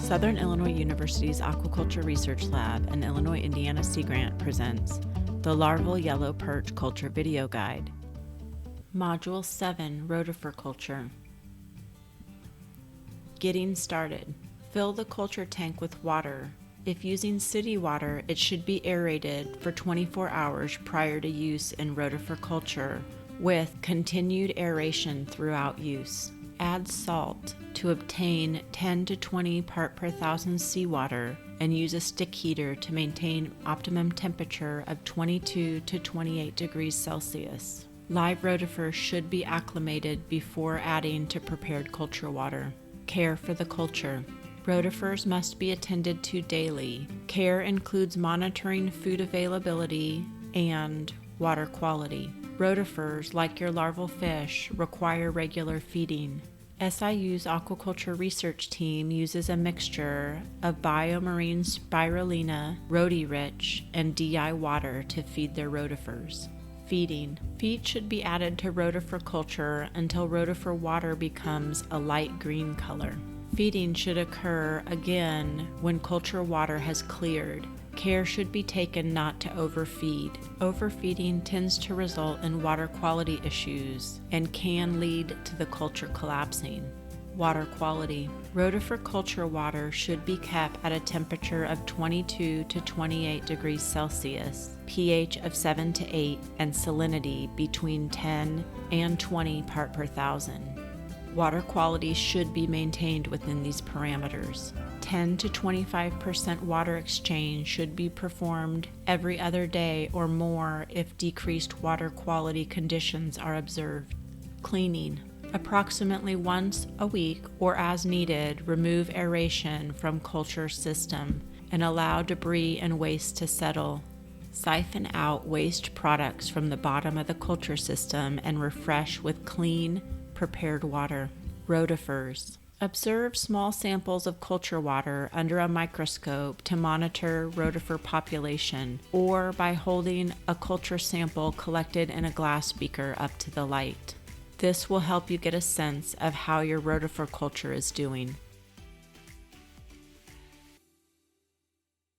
Southern Illinois University's Aquaculture Research Lab and Illinois Indiana Sea Grant presents the Larval Yellow Perch Culture Video Guide. Module 7, Rotifer Culture. Getting started. Fill the culture tank with water. If using city water, it should be aerated for 24 hours prior to use in rotifer culture, with continued aeration throughout use. Add salt to obtain 10 to 20 part per thousand seawater and use a stick heater to maintain optimum temperature of 22 to 28 degrees Celsius. Live rotifers should be acclimated before adding to prepared culture water. Care for the culture. Rotifers must be attended to daily. Care includes monitoring food availability and water quality. Rotifers, like your larval fish, require regular feeding. SIU's aquaculture research team uses a mixture of biomarine spirulina, roti-rich, and DI water to feed their rotifers. Feeding. Feed should be added to rotifer culture until rotifer water becomes a light green color. Feeding should occur again when culture water has cleared. Care should be taken not to overfeed. Overfeeding tends to result in water quality issues and can lead to the culture collapsing. Water quality. Rotifer culture water should be kept at a temperature of 22 to 28 degrees Celsius, pH of 7 to 8, and salinity between 10 and 20 part per thousand. Water quality should be maintained within these parameters. 10 to 25% water exchange should be performed every other day or more if decreased water quality conditions are observed. Cleaning. Approximately once a week or as needed, remove aeration from culture system and allow debris and waste to settle. Siphon out waste products from the bottom of the culture system and refresh with clean, prepared water. Rotifers. Observe small samples of culture water under a microscope to monitor rotifer population, or by holding a culture sample collected in a glass beaker up to the light. This will help you get a sense of how your rotifer culture is doing.